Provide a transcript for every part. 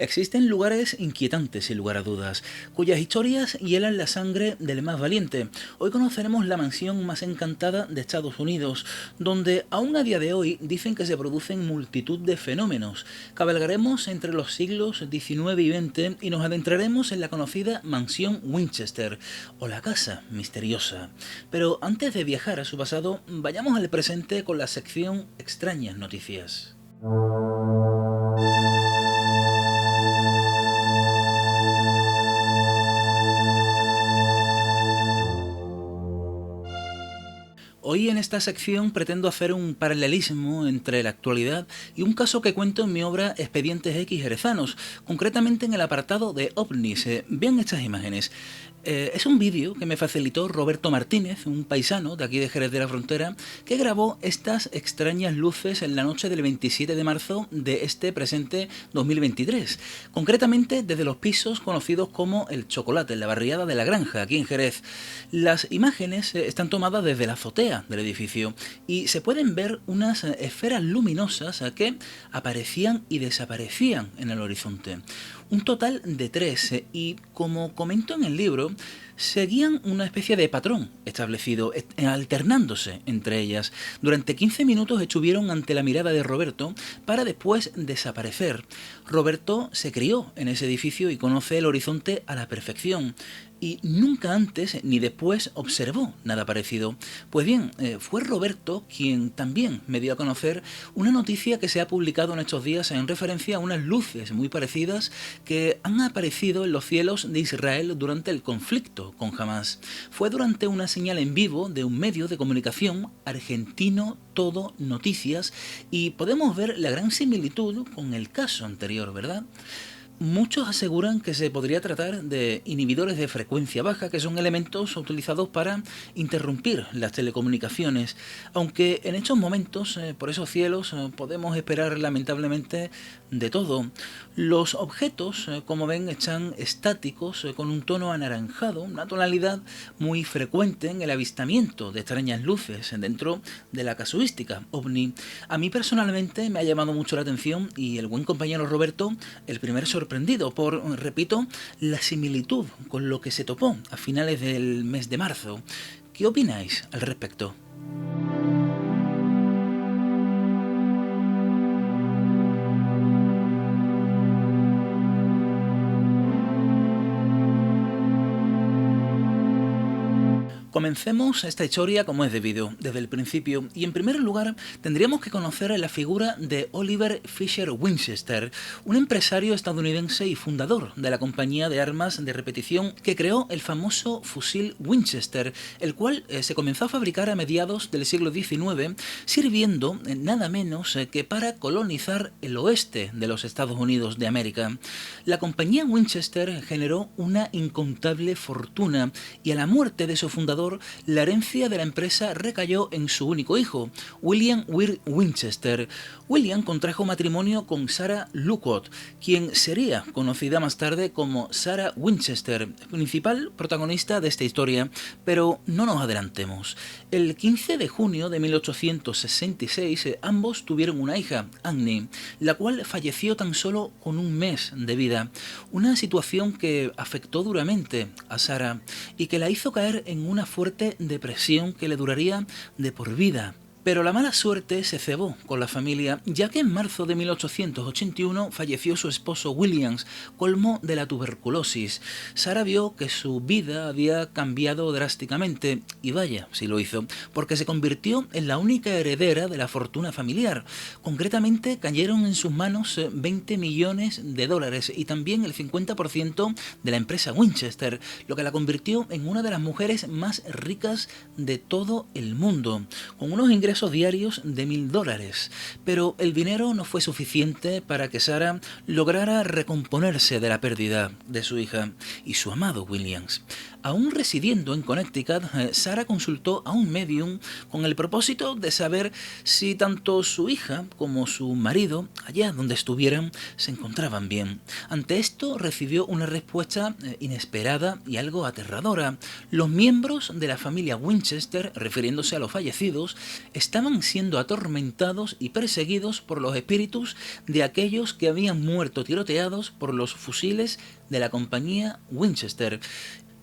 Existen lugares inquietantes, sin lugar a dudas, cuyas historias hielan la sangre del más valiente. Hoy conoceremos la mansión más encantada de Estados Unidos, donde aún a día de hoy dicen que se producen multitud de fenómenos. Cabalgaremos entre los siglos XIX y XX y nos adentraremos en la conocida mansión Winchester, o la casa misteriosa. Pero antes de viajar a su pasado, vayamos al presente con la sección Extrañas Noticias. Hoy en esta sección pretendo hacer un paralelismo entre la actualidad y un caso que cuento en mi obra Expedientes X Jerezanos, concretamente en el apartado de OVNIs. Vean estas imágenes. Es un vídeo que me facilitó Roberto Martínez, un paisano de aquí de Jerez de la Frontera, que grabó estas extrañas luces en la noche del 27 de marzo de este presente 2023, concretamente desde los pisos conocidos como El Chocolate, en la barriada de La Granja, aquí en Jerez. Las imágenes están tomadas desde la azotea del edificio y se pueden ver unas esferas luminosas que aparecían y desaparecían en el horizonte. Un total de 3 y, como comento en el libro, seguían una especie de patrón establecido, alternándose entre ellas. Durante 15 minutos estuvieron ante la mirada de Roberto para después desaparecer. Roberto se crió en ese edificio y conoce el horizonte a la perfección. Y nunca antes ni después observó nada parecido. Pues bien, fue Roberto quien también me dio a conocer una noticia que se ha publicado en estos días en referencia a unas luces muy parecidas que han aparecido en los cielos de Israel durante el conflicto con Hamás. Fue durante una señal en vivo de un medio de comunicación argentino Todo Noticias y podemos ver la gran similitud con el caso anterior, ¿verdad? Muchos aseguran que se podría tratar de inhibidores de frecuencia baja, que son elementos utilizados para interrumpir las telecomunicaciones, aunque en estos momentos, por esos cielos, podemos esperar lamentablemente de todo. Los objetos, como ven, están estáticos, con un tono anaranjado, una tonalidad muy frecuente en el avistamiento de extrañas luces dentro de la casuística OVNI. A mí personalmente me ha llamado mucho la atención y el buen compañero Roberto, el primer sorprendido por, repito, la similitud con lo que se topó a finales del mes de marzo. ¿Qué opináis al respecto? Comencemos esta historia como es debido, desde el principio, y en primer lugar tendríamos que conocer la figura de Oliver Fisher Winchester, un empresario estadounidense y fundador de la compañía de armas de repetición que creó el famoso fusil Winchester, el cual se comenzó a fabricar a mediados del siglo XIX, sirviendo nada menos que para colonizar el oeste de los Estados Unidos de América. La compañía Winchester generó una incontable fortuna y a la muerte de su fundador, la herencia de la empresa recayó en su único hijo, William Weir Winchester. William contrajo matrimonio con Sarah Lucott, quien sería conocida más tarde como Sarah Winchester, principal protagonista de esta historia, pero no nos adelantemos. El 15 de junio de 1866 ambos tuvieron una hija, Annie, la cual falleció tan solo con un mes de vida, una situación que afectó duramente a Sarah y que la hizo caer en una fuerte depresión que le duraría de por vida. Pero la mala suerte se cebó con la familia, ya que en marzo de 1881 falleció su esposo Williams, colmo de la tuberculosis. Sarah vio que su vida había cambiado drásticamente, y vaya si lo hizo, porque se convirtió en la única heredera de la fortuna familiar. Concretamente cayeron en sus manos 20 millones de dólares y también el 50% de la empresa Winchester, lo que la convirtió en una de las mujeres más ricas de todo el mundo, con unos ingresos diarios de $1000, pero el dinero no fue suficiente para que Sarah lograra recomponerse de la pérdida de su hija y su amado Williams. Aún residiendo en Connecticut, Sarah consultó a un medium con el propósito de saber si tanto su hija como su marido, allá donde estuvieran, se encontraban bien. Ante esto recibió una respuesta inesperada y algo aterradora. Los miembros de la familia Winchester, refiriéndose a los fallecidos, estaban siendo atormentados y perseguidos por los espíritus de aquellos que habían muerto tiroteados por los fusiles de la compañía Winchester.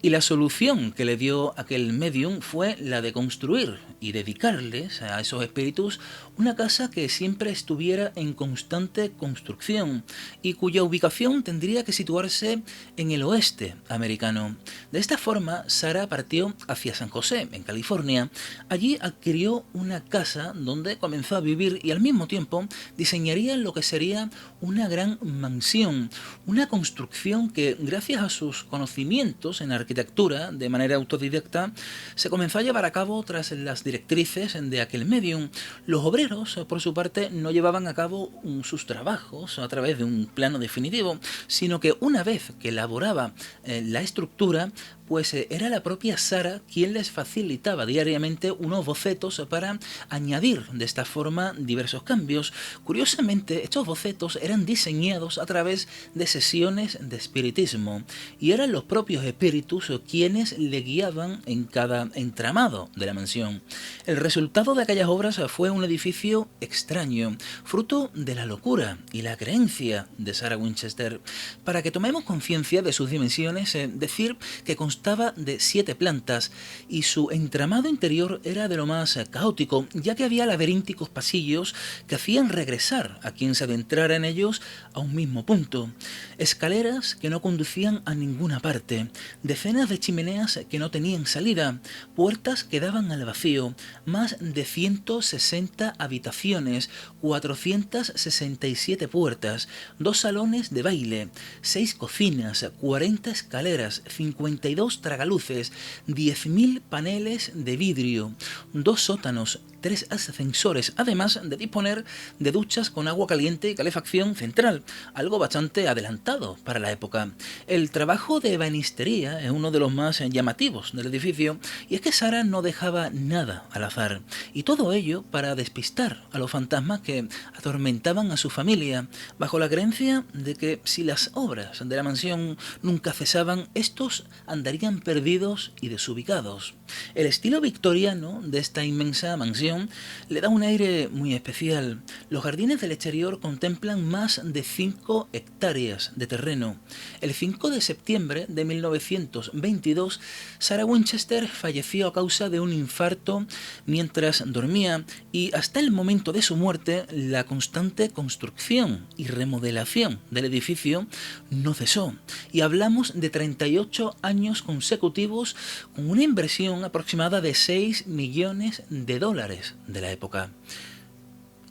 Y la solución que le dio aquel medium fue la de construir y dedicarles a esos espíritus una casa que siempre estuviera en constante construcción y cuya ubicación tendría que situarse en el oeste americano. De esta forma, Sarah partió hacia San José, en California. Allí adquirió una casa donde comenzó a vivir y al mismo tiempo diseñaría lo que sería una gran mansión, una construcción que, gracias a sus conocimientos en arquitectura de manera autodidacta, se comenzó a llevar a cabo tras las directrices de aquel medium. Los obreros, por su parte, no llevaban a cabo sus trabajos a través de un plano definitivo, sino que una vez que elaboraba la estructura, pues era la propia Sarah quien les facilitaba diariamente unos bocetos para añadir de esta forma diversos cambios. Curiosamente, estos bocetos eran diseñados a través de sesiones de espiritismo y eran los propios espíritus quienes le guiaban en cada entramado de la mansión. El resultado de aquellas obras fue un edificio extraño, fruto de la locura y la creencia de Sarah Winchester. Para que tomemos conciencia de sus dimensiones, decir que constaba de 7 plantas y su entramado interior era de lo más caótico, ya que había laberínticos pasillos que hacían regresar a quien se adentrara en ellos a un mismo punto, escaleras que no conducían a ninguna parte, decenas de chimeneas que no tenían salida, puertas que daban al vacío, más de 160 habitaciones, 467 puertas, 2 salones de baile, 6 cocinas, 40 escaleras, 52 tragaluces, 10.000 paneles de vidrio, 2 sótanos, 3 ascensores, además de disponer de duchas con agua caliente y calefacción central, algo bastante adelantado para la época. El trabajo de ebanistería es uno de los más llamativos del edificio, y es que Sarah no dejaba nada al azar, y todo ello para despistar a los fantasmas que atormentaban a su familia, bajo la creencia de que si las obras de la mansión nunca cesaban, estos andarían perdidos y desubicados. El estilo victoriano de esta inmensa mansión le da un aire muy especial. Los jardines del exterior contemplan más de 5 hectáreas de terreno. El 5 de septiembre de 1922, Sarah Winchester falleció a causa de un infarto mientras dormía, y hasta el momento de su muerte la constante construcción y remodelación del edificio no cesó, y hablamos de 38 años consecutivos con una inversión aproximada de 6 millones de dólares de la época.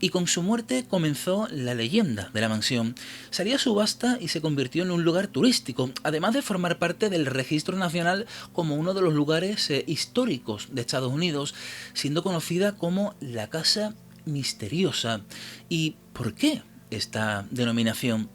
Y con su muerte comenzó la leyenda de la mansión. Salió a subasta y se convirtió en un lugar turístico, además de formar parte del registro nacional como uno de los lugares históricos de Estados Unidos, siendo conocida como la Casa Misteriosa. ¿Y por qué esta denominación?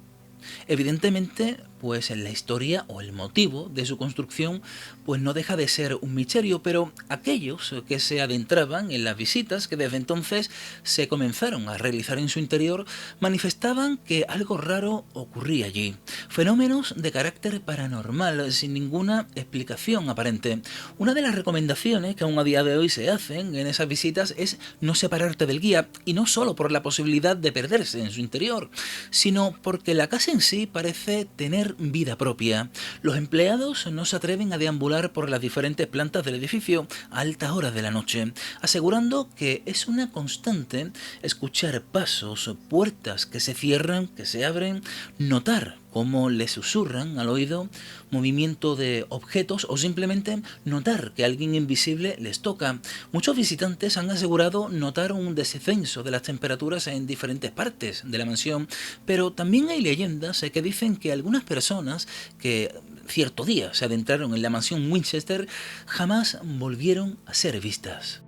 Evidentemente, pues en la historia o el motivo de su construcción pues no deja de ser un misterio, pero aquellos que se adentraban en las visitas que desde entonces se comenzaron a realizar en su interior manifestaban que algo raro ocurría allí. Fenómenos de carácter paranormal sin ninguna explicación aparente. Una de las recomendaciones que aún a día de hoy se hacen en esas visitas es no separarte del guía, y no solo por la posibilidad de perderse en su interior, sino porque la casa en sí parece tener vida propia. Los empleados no se atreven a deambular por las diferentes plantas del edificio a altas horas de la noche, asegurando que es una constante escuchar pasos, puertas que se cierran, que se abren, notar cómo le susurran al oído, movimiento de objetos o simplemente notar que alguien invisible les toca. Muchos visitantes han asegurado notar un descenso de las temperaturas en diferentes partes de la mansión, pero también hay leyendas que dicen que algunas personas que cierto día se adentraron en la mansión Winchester jamás volvieron a ser vistas.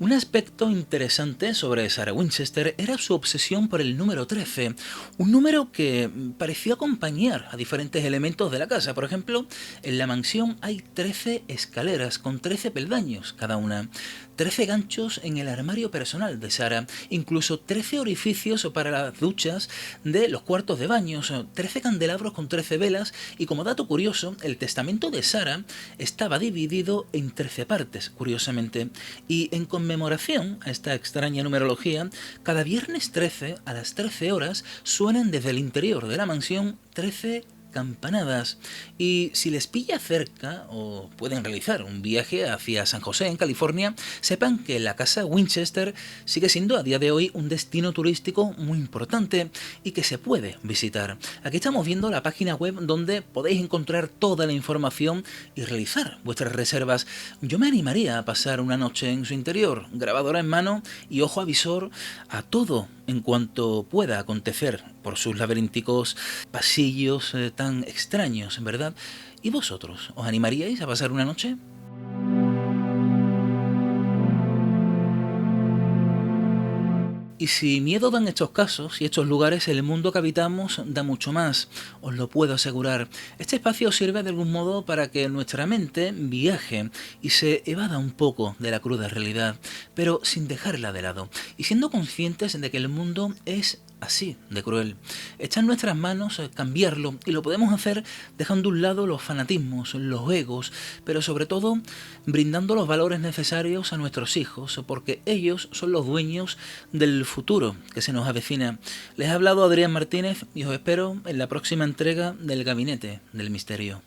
Un aspecto interesante sobre Sarah Winchester era su obsesión por el número 13, un número que pareció acompañar a diferentes elementos de la casa. Por ejemplo, en la mansión hay 13 escaleras con 13 peldaños cada una, 13 ganchos en el armario personal de Sarah, incluso 13 orificios para las duchas de los cuartos de baños, 13 candelabros con 13 velas y, como dato curioso, el testamento de Sarah estaba dividido en 13 partes, curiosamente, y en conmemoración a esta extraña numerología, cada viernes 13 a las 13 horas suenan desde el interior de la mansión 13 campanadas, y si les pilla cerca o pueden realizar un viaje hacia San José en California, sepan que la casa Winchester sigue siendo a día de hoy un destino turístico muy importante y que se puede visitar. Aquí estamos viendo la página web donde podéis encontrar toda la información y realizar vuestras reservas. Yo me animaría a pasar una noche en su interior, grabadora en mano y ojo avisor a todo en cuanto pueda acontecer por sus laberínticos pasillos tan extraños, ¿verdad? ¿Y vosotros? ¿Os animaríais a pasar una noche? Y si miedo dan estos casos y estos lugares, el mundo que habitamos da mucho más, os lo puedo asegurar. Este espacio sirve de algún modo para que nuestra mente viaje y se evada un poco de la cruda realidad, pero sin dejarla de lado, y siendo conscientes de que el mundo es así de cruel. Está en nuestras manos cambiarlo, y lo podemos hacer dejando a un lado los fanatismos, los egos, pero sobre todo brindando los valores necesarios a nuestros hijos, porque ellos son los dueños del futuro que se nos avecina. Les ha hablado Adrián Martínez y os espero en la próxima entrega del Gabinete del Misterio.